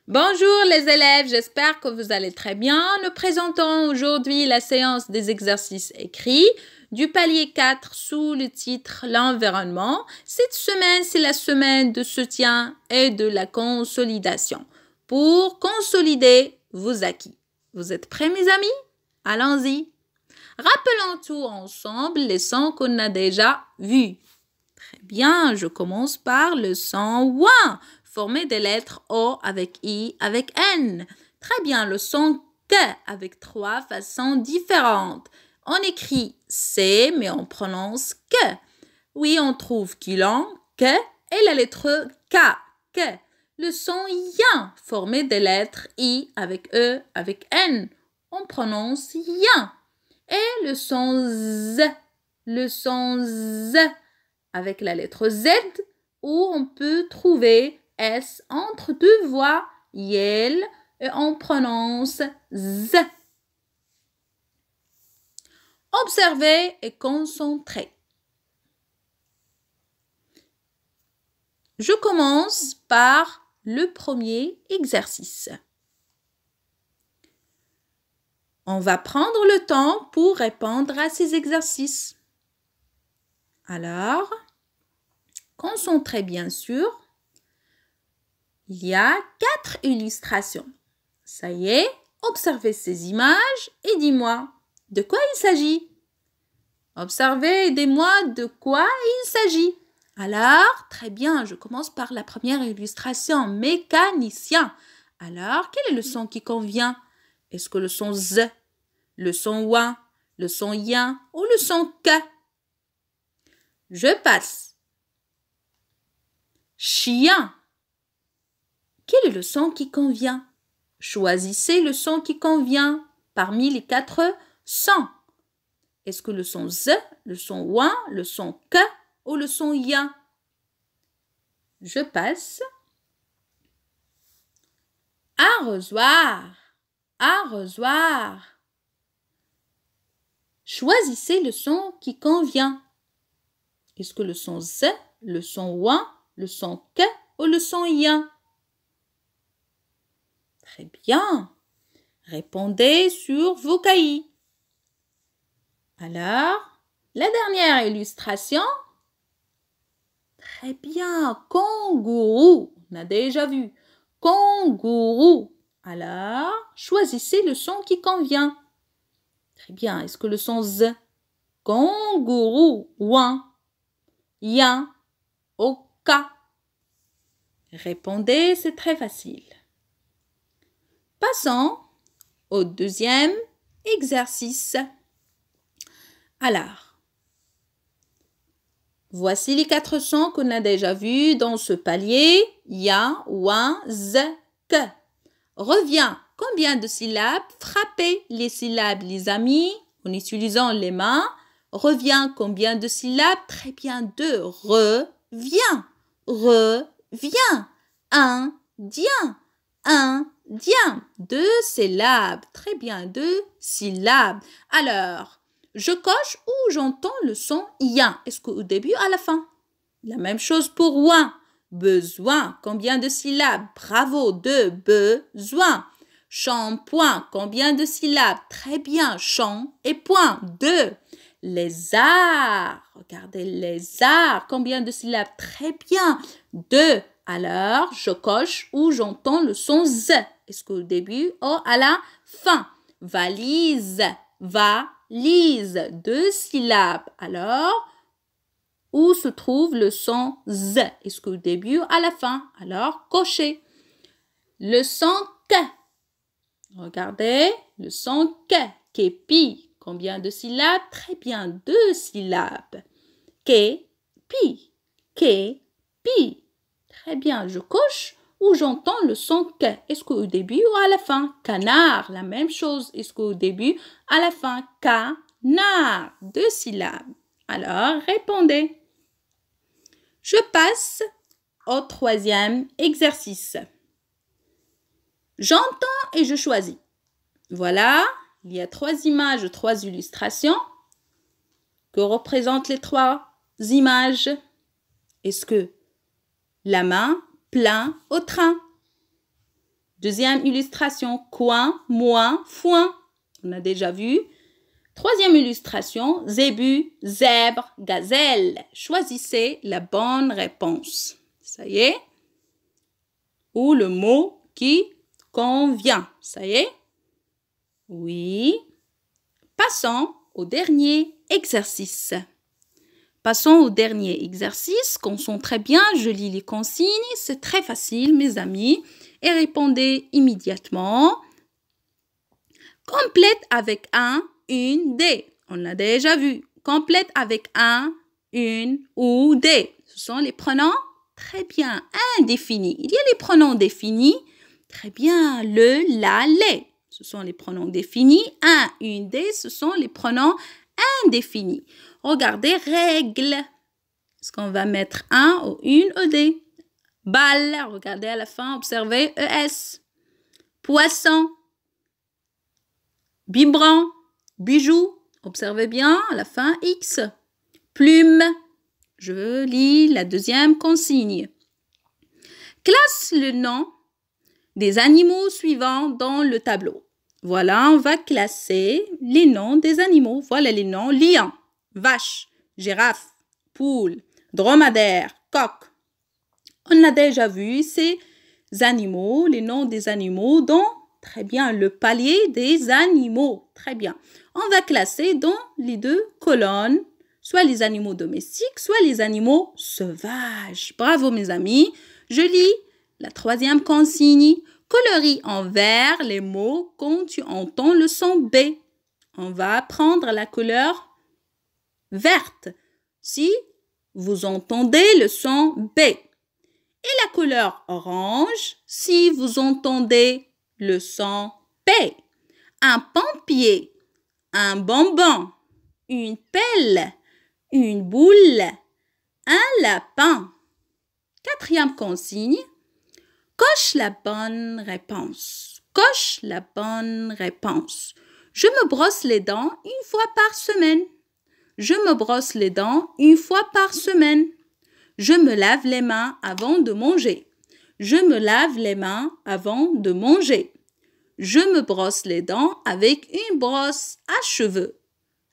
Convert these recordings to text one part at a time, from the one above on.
Bonjour les élèves, j'espère que vous allez très bien. Nous présentons aujourd'hui la séance des exercices écrits du palier 4 sous le titre L'environnement. Cette semaine, c'est la semaine de soutien et de la consolidation pour consolider vos acquis. Vous êtes prêts mes amis? Allons-y. Rappelons tout ensemble les sons qu'on a déjà vus. Très bien, je commence par le son ouin, formé des lettres O avec I avec N. Très bien, le son que avec trois façons différentes. On écrit C, mais on prononce que. Oui, on trouve kilon, que et la lettre K, que. Le son yin, formé des lettres I avec E avec N. On prononce yin. Et le son Z avec la lettre Z, où on peut trouver S entre deux voix, yel, et on prononce Z. Observez et concentrez. Je commence par le premier exercice. On va prendre le temps pour répondre à ces exercices. Alors, concentrez bien sûr. Il y a 4 illustrations. Ça y est, observez ces images et dis-moi de quoi il s'agit. Observez et dis-moi de quoi il s'agit. Alors, très bien, je commence par la première illustration, mécanicien. Alors, quel est le son qui convient? Est-ce que le son Z, le son ouin, le son yin ou le son K? Je passe. Chien. Quel est le son qui convient? Choisissez le son qui convient parmi les 4 sons. Est-ce que le son Z, le son ouin, le son K ou le son yin? Je passe. Arrosoir. Arrosoir. Choisissez le son qui convient. Est-ce que le son Z, le son ouin, le son K ou le son yin? Très bien. Répondez sur vos cahiers. Alors, la dernière illustration. Très bien. Kangourou. On a déjà vu. Kangourou. Alors, choisissez le son qui convient. Très bien. Est-ce que le son Z? Kangourou. Ouin. Yin. Oka. Répondez, c'est très facile. Passons au deuxième exercice. Alors, voici les 4 sons qu'on a déjà vus dans ce palier. Ya, ouin, z, que. Reviens. Combien de syllabes? Frappez les syllabes, les amis, en utilisant les mains. Reviens. Combien de syllabes? Très bien. 2. Reviens. Reviens. Indien. Indien. 2 syllabes. Très bien. 2 syllabes. Alors, je coche ou j'entends le son yin. Est-ce qu'au début, à la fin? La même chose pour ouin. Besoin. Combien de syllabes? Bravo. 2. Besoin. Shampoing. Combien de syllabes? Très bien. Champ et point. 2. Lézard. Regardez, lézard. Combien de syllabes? Très bien. 2. Alors, je coche ou j'entends le son Z. Est-ce qu'au début ou à la fin? Valise. Valise. 2 syllabes. Alors, où se trouve le son Z? Est-ce qu'au début ou à la fin? Alors, cochez. Le son K. Regardez, le son K. Képi. Combien de syllabes? Très bien, 2 syllabes. Képi. Képi. Très bien, je coche ou j'entends le son K. Est-ce qu'au début ou à la fin? Canard, la même chose. Est-ce qu'au début, à la fin? Canard, 2 syllabes. Alors, répondez. Je passe au troisième exercice. J'entends et je choisis. Voilà, il y a 3 images, 3 illustrations. Que représentent les 3 images? Est-ce que la main, plein au train? Deuxième illustration, coin, moins, foin. On a déjà vu. Troisième illustration, zébu, zèbre, gazelle. Choisissez la bonne réponse. Ça y est? Ou le mot qui convient. Ça y est? Oui. Passons au dernier exercice. Passons au dernier exercice. Concentrez bien, je lis les consignes. C'est très facile, mes amis. Et répondez immédiatement. Complète avec un, une, des. On l'a déjà vu. Complète avec un, une ou des. Ce sont les pronoms très bien indéfinis. Il y a les pronoms définis. Très bien. Le, la, les. Ce sont les pronoms définis. Un, une, des. Ce sont les pronoms indéfinis. Regardez, règle. Est-ce qu'on va mettre un ou une ou des? Balle. Regardez à la fin. Observez ES. Poisson. Biberon. Bijou. Observez bien à la fin X. Plume. Je lis la deuxième consigne. Classe le nom des animaux suivants dans le tableau. Voilà, on va classer les noms des animaux. Voilà les noms. Lion, vache, girafe, poule, dromadaire, coq. On a déjà vu ces animaux, les noms des animaux dans, très bien, le palier des animaux. Très bien. On va classer dans les deux colonnes, soit les animaux domestiques, soit les animaux sauvages. Bravo mes amis. Je lis la troisième consigne. Colorie en vert les mots quand tu entends le son B. On va prendre la couleur verte si vous entendez le son B. Et la couleur orange si vous entendez le son P. Un pompier, un bonbon, une pelle, une boule, un lapin. Quatrième consigne. Coche la bonne réponse. Coche la bonne réponse. Je me brosse les dents une fois par semaine. Je me brosse les dents une fois par semaine. Je me lave les mains avant de manger. Je me lave les mains avant de manger. Je me brosse les dents avec une brosse à cheveux.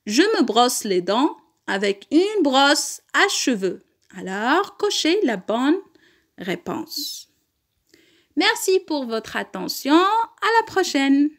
Je me brosse les dents avec une brosse à cheveux. Alors, cochez la bonne réponse. Merci pour votre attention. À la prochaine.